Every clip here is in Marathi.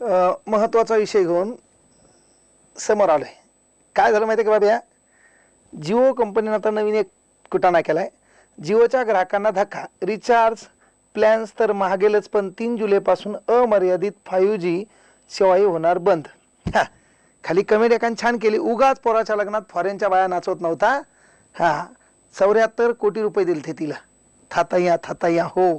महत्त्वाचा विषय घेऊन समोर आलोय. काय झालं माहिती आहे का बाबा, जिओ कंपनीने आता नवीन एक कुटाणा केलाय. जिओच्या ग्राहकांना धक्का, रिचार्ज प्लॅन्स तर महागेलच, पण 3 जुलैपासून अमर्यादित 5G सेवाही होणार बंद. खाली कमेंट एकाने छान केली, उगाच पोराच्या लग्नात फॉरेनच्या बाया नाचवत नव्हता. 74 कोटी रुपये दिले थे तिला. थाताया हो.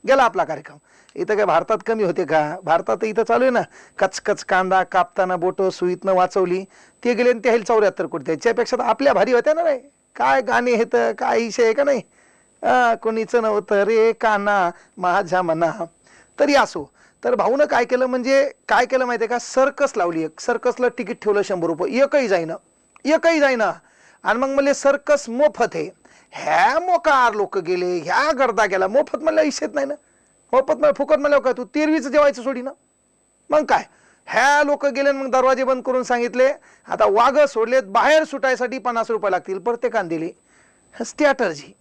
गेला आपला कार्यक्रम. इथं काय भारतात कमी होते का? भारतात इथं चालू आहे ना, कचकच कांदा कापताना बोट सुईतनं वाचवली, ते गेले आणि ते 74 कोटी. त्याच्यापेक्षा तर आपल्या भारी होत्या ना रे. काय गाणे हे तर काय विषय आहे का नाही. कोणीच नव्हतं रे काना माझ्या मना. तरी असो, तर भाऊनं काय केलं, म्हणजे काय केलं माहिती आहे का, सर्कस लावली. एक सर्कसला तिकीट ठेवलं 100 रुपये, एकही जाईना. आणि मग म्हणले सर्कस मोफत आहे. ह्या मोकार लोक गेले, ह्या गर्दा गेला. मोफत म्हणलं इशेत नाही ना, मोफत मला फुकट म्हणलं काय तू 13वीच जेवायचं सोडी ना. मग काय, ह्या लोक गेले, मग दरवाजे बंद करून सांगितले आता वाघ सोडलेत, बाहेर सुटायसाठी 50 रुपये लागतील. प्रत्येकाने दिले. स्ट्रॅटर्जी.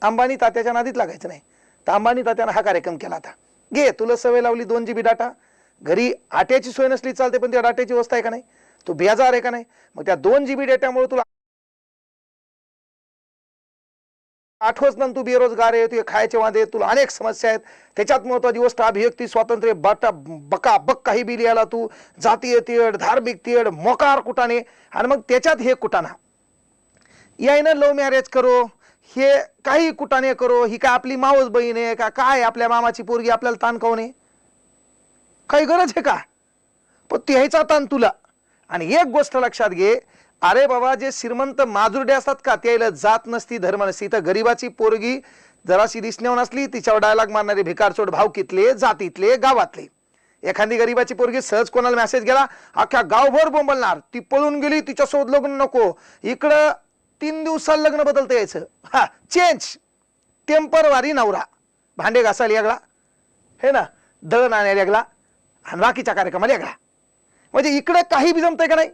अंबानी तात्याच्या नादीत लागायचं नाही. तर अंबानी तात्यानं हा कार्यक्रम केला. आता घे, तुला सवय लावली 2 GB डाटा. घरी आट्याची सोय नसली चालते, पण त्या डाट्याची व्यवस्था आहे का नाही, तो बेजार आहे का नाही. मग त्या 2 GB डेटामुळे तुला आठवच ना, तू बेरोजगार आहे, तुझे खायचे वांदे, तुला अनेक समस्या आहेत. त्याच्यात महत्वाची गोष्ट अभिव्यक्ती स्वातंत्र्य, बकाबक काही बी लिहायला तू, जातीय तेढ, धार्मिक तेढ, मोकार कुटाणे. आणि मग त्याच्यात हे कुटाणा, यायनं लव्ह मॅरेज करो, हे काही कुटाणे करो, ही काय आपली मावस बहीण आहे का काय, आपल्या मामाची पोरगी आपल्याला ताण काऊन आहे, काही गरज आहे का. पण त्याचा ताण तुला. आणि एक गोष्ट लक्षात घे, अरे बाबा, जे श्रीमंत माजुरडे असतात का, त्याला जात नसती, धर्म नसती. तर गरीबाची पोरगी जराशी दिसण्यावर नसली, तिच्यावर डायलॉग मारणारे भिकारचोट भावकीतले, जातीतले, गावातले. एखादी गरीबाची पोरगी सहज कोणाला मेसेज गेला, अख्ख्या गावभर बोंबलणार, ती पळून गेली, तिच्यासोबत लग्न नको. इकडं 3 दिवसाला लग्न बदलता यायचं. चेंज. टेम्परवारी नवरा, भांडे घासायला वेगळा, हे ना, दळण आणायला वेगळा, आणि बाकीच्या कार्यक्रमाला वेगळा. म्हणजे इकडे काही बी जमतंय का नाही.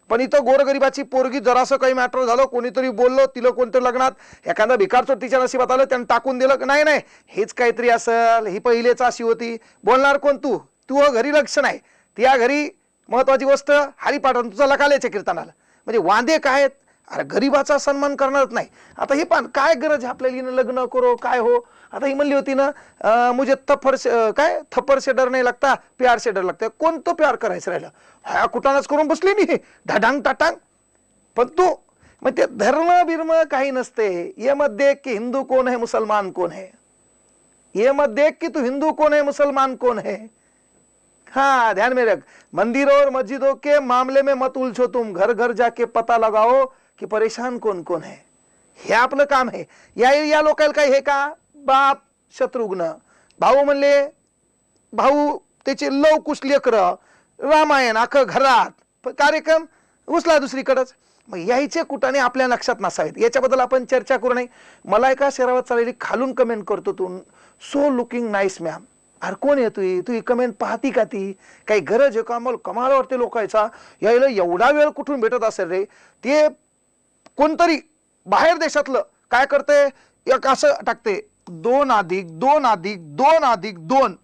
पण इथं गोरगरिबाची पोरगी जरासं काही मॅटर झालं, कोणीतरी बोललो, तिला कोणत्या लग्नात एखादा भिकारचोट तिच्या नशिबात आलं, त्यानं टाकून दिलं. नाही, हेच काहीतरी असेल, ही पहिलेच अशी होती. बोलणार कोण तू घरी लक्ष नाही. त्या घरी महत्वाची गोष्ट हरिपाठन, तुझा लकालेच्या कीर्तनाला. म्हणजे वांदे काय आहेत. अरे गरीबाचा सन्मान करणारच नाही. आता हे पण काय गरज आहे आपल्याला लग्न करो काय हो. आता ही म्हणली होती ना, मुझे थप्पड़ से डर नाही लागता, प्यार से डर लागता. कोणतं प्यार करायचं राहिलं, हा कुटाणाच करून बसली मी, ढाडांग टाटांग. पण तू मग ते धर्म बिर्म काही नसते. ये मत देख की हिंदू कौन है मुसलमान कौन है, ये मत देख कि तू हिंदू कौन है मुसलमान कौन है. हाँ, ध्यान में रख. मंदिरों और मस्जिदों के मामले में मत उलझो तुम, घर घर जाके पता लगाओ कि परेशान कौन कौन है. हे आपलं काम आहे. या लोकांना काय हे का, बाप शत्रुघ्न, भाऊ म्हणले, भाऊ त्याचे लव कुश लेकरं, रामायण अख्खं घरात, कार्यक्रम उचला दुसरीकडेच. मग यायचे कुटाने आपल्या लक्षात नसावेत. याच्याबद्दल आपण चर्चा करू नये. मला एका शहरावर चाललेली खालून कमेंट करतो तू, सो लुकिंग नाईस मॅम. अरे कोण आहे तू कमेंट पाहती का, ती काही गरज आहे का. मला कमाल वाटते लोकांचा, यायला एवढा वेळ कुठून भेटत असेल रे. ते कोणतरी बाहेर देशातलं काय करते, एक असं टाकते 2 अधिक 2 अधिक 2 अधिक 2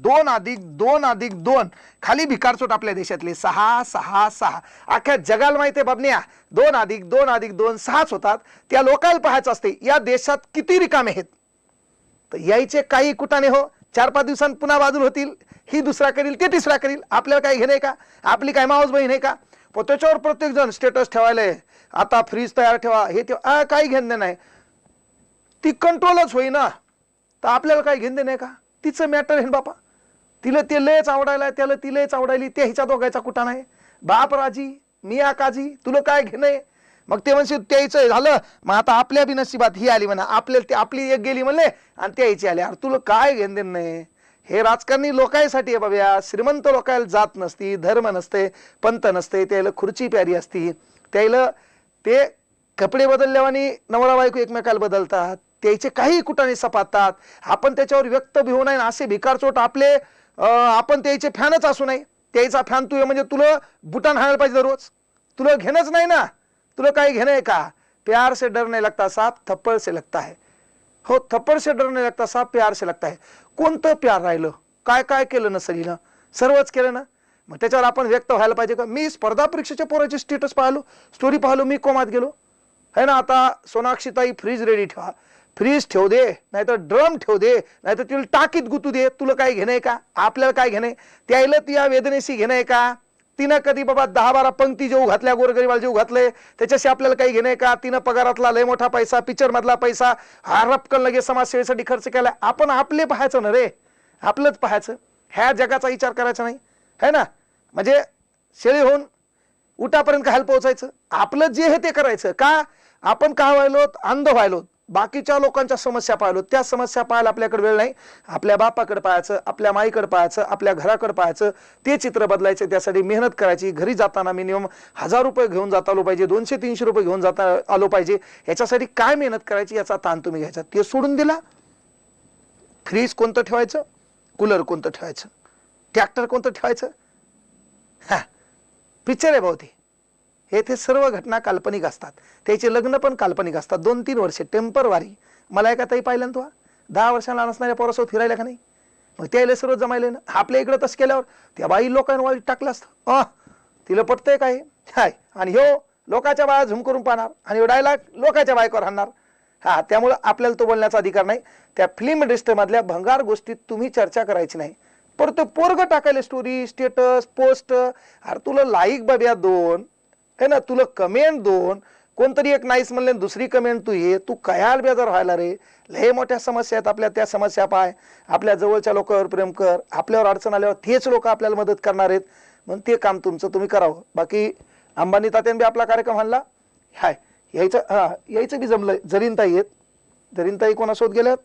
2 अधिक 2 अधिक 2. खाली भिकारचोट आपल्या देशातले 6 6 6. अख्ख्या जगाला माहिती आहे बाबन्या, 2 अधिक 2 अधिक 2 6च होतात. त्या लोकांना पाहायचं असते या देशात किती रिकामे आहेत. तर यायचे काही कुटाने हो, 4-5 दिवसांत पुन्हा बाजूला होतील. ही दुसरा करील, ते तिसरा करील. आपल्याला काही घेणे का, आपली काय मावस बहीण आहे का. त्याच्यावर प्रत्येक जण स्टेटस ठेवायला, आता फ्रीज तयार ठेवा, हे ठेवा, काही घेणं नाही. ती कंट्रोलच होईना, तर आपल्याला काही घेणं नाही का. तिचं मॅटर आहे बापा, तिला ते लयच आवडायला, त्याला ती लयच आवडायली, ते हिच्या दोघायचा कुठं नाही. बाप राजी मिया काजी, तुला काय घेणं. मग ते म्हणशील त्याचं झालं, मग आता आपल्या बी नशिबात ही आली म्हणा, आपल्याला आपली एक गेली म्हणले आणि त्याची आली. अरे तुला काय घेणं नाही. हे राजकारणी लोकांसाठी आहे बाबा. श्रीमंत लोकांना जात नसती, धर्म नसते, पंत नसते, त्याला खुर्ची प्यारी असती, त्याला ते कपडे बदलल्यावानी नवरा बायको एकमेकाला बदलतात, त्याचे काही कुटाने सपातात. आपण त्याच्यावर व्यक्त भी होऊ नये. असे भिकारचोट आपले, आपण त्याचे फॅनच असू नये. त्याचा फॅन तू म्हणजे तुला बुटान हाणायला पाहिजे दररोज, तुला घेणंच नाही ना. तुला काही घेणं आहे का. प्यार से डर नहीं लगता साहब, थप्पड़ से लगता है. हो, थप्पड़ से डर नहीं लगता साहब, प्यार से लगता है. कोणतं प्यार राहिलं, काय काय केलं नसेल हिनं. सर्वच केलं ना, मग त्याच्यावर आपण व्यक्त व्हायला पाहिजे का? मी स्पर्धा परीक्षेच्या पोराची स्टेटस पाहिलो, स्टोरी पाहिलो, मी कोमात गेलो है ना. आता सोनाक्षीताई फ्रीज रेडी ठेवा, फ्रीज ठेव दे, नाहीतर ड्रम ठेव दे, नाहीतर तिला टाकीत गुतू दे, तुला काय घेणं आहे का? आपल्याला काय घेणं आहे? त्याला ती या वेदनेशी घेणं आहे का? तिनं कधी बाबा 10-12 पंक्ती जेव घातल्या, गोरगरीबाला जेव घातलंय, त्याच्याशी आपल्याला काही घेणं आहे का? तिनं पगारातला लय मोठा पैसा, पिक्चर मधला पैसा हा रपकन लगेच समाजसेवेसाठी खर्च केलाय. आपण आपले पाहायचं ना रे, आपलंच पाहायचं, ह्या जगाचा विचार करायचा नाही है ना. म्हणजे शेळी होऊन उठापर्यंत खायला पोहोचायचं, आपलं जे आहे ते करायचं. का आपण काय व्हायलो? अंध व्हायलो, बाकीच्या लोकांच्या समस्या पाहिलो, त्या समस्या पाहायला आपल्याकडे वेळ नाही. आपल्या बापाकडे पाहायचं, आपल्या माईकडे पाहायचं, आपल्या घराकडे पाहायचं, ते चित्र बदलायचं. त्यासाठी मेहनत करायची. घरी जाताना मिनिमम 1000 रुपये घेऊन जाता आलो पाहिजे, 200-300 रुपये घेऊन जाता आलो पाहिजे. याच्यासाठी काय मेहनत करायची याचा ताण तुम्ही घ्यायचा. ते सोडून दिला. फ्रीज कोणतं ठेवायचं, कूलर कोणतं ठेवायचं, ट्रॅक्टर कोणतं ठेवायचं, हा पिक्चर आहे भाऊ. हे ते सर्व घटना काल्पनिक असतात. त्याचे लग्न पण काल्पनिक असतात. 2-3 वर्ष टेम्परवारी. मला एका ताई पाहिलं ना, तू 10 वर्षाला नसणाऱ्या पोरासोबत फिरायला का नाही, मग त्याला सर्व जमायले ना. आपल्या इकडे तसं केल्यावर त्या बाई लोकांना वाईट टाकलं असतं. तिला पटतंय काय हाय, आणि ह्यो लोकांच्या बाया झुम करून पाहणार, आणि ह्यो डायलॉग लोकांच्या बायकोवर हाणणार. हा, त्यामुळे आपल्याला तो बोलण्याचा अधिकार नाही. त्या फिल्म इंडस्ट्रीमधल्या भंगार गोष्टीत तुम्ही चर्चा करायची नाही. पर ते पोरग टाकायला स्टोरी, स्टेटस, पोस्ट, अरे तुला लाईक बघ्या 2 है ना, तुला कमेंट 2, कोणतरी एक नाईस म्हणले, दुसरी कमेंट तू ये, तू कयाल बेजार व्हायला रे. लय मोठ्या समस्या आहेत आपल्या, त्या समस्या पाय. आपल्या जवळच्या लोकांवर प्रेम कर, आपल्यावर अडचण आल्यावर तेच लोक आपल्याला मदत करणार आहेत. म्हणून ते काम तुमचं तुम्ही करावं. बाकी अंबानी तात्याने बी आपला कार्यक्रम आणला हाय, यायचं बी जमलंय. जरीनताई आहेत, जरीनताई कोणासोबत गेल्यात,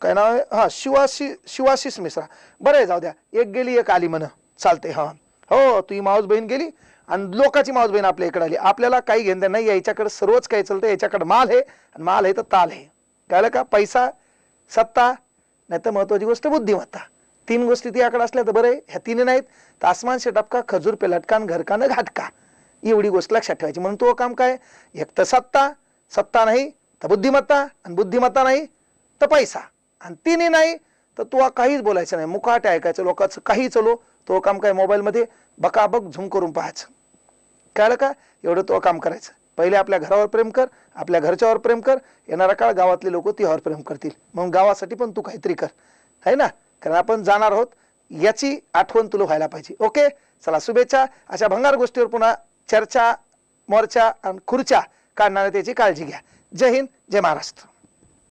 काय नाव आहे, हा शिवाशीष मिश्रा. बरं आहे, जाऊ द्या, एक गेली एक आली म्हण, चालते. हा हो, तुझी मावस बहीण गेली आणि लोकांची मावस बहीण आपल्या इकडे आली. आपल्याला काही घेणं नाही, याच्याकडे सर्वच काही चालतं. याच्याकडे माल आहे, आणि माल आहे तर ताल आहे. कळलं का? पैसा, सत्ता, नाही तर महत्वाची गोष्ट बुद्धिमत्ता. 3 गोष्टी तिच्याकडे असल्या तर बरं आहे. ह्या 3 नाहीत तर आसमान से टपका, खजूर पे लटका, घरका न घाटका. एवढी गोष्ट लक्षात ठेवायची. म्हणून तो काम काय? एक तर सत्ता, सत्ता नाही तर बुद्धिमत्ता, आणि बुद्धिमत्ता नाही तर पैसा, आणि 3 नाही तर तू काहीच बोलायचं नाही, मुकाटे ऐकायचं लोकांचं काही चलो. तो काम काय? मोबाईल मध्ये बकाबक झूम करून पाहायचं. कळलं का? एवढं तो काम करायचं. पहिले आपल्या घरावर प्रेम कर, आपल्या घरच्यावर प्रेम कर. येणारा काळ गावातले लोक तिच्यावर प्रेम करतील. मग गावासाठी पण तू काहीतरी कर, है ना. कारण आपण जाणार आहोत याची आठवण तुला व्हायला पाहिजे. ओके, चला शुभेच्छा. अशा भंगार गोष्टीवर पुन्हा चर्चा, मोर्चा आणि खुर्च्या काढणार त्याची काळजी घ्या. जय हिंद, जय महाराष्ट्र.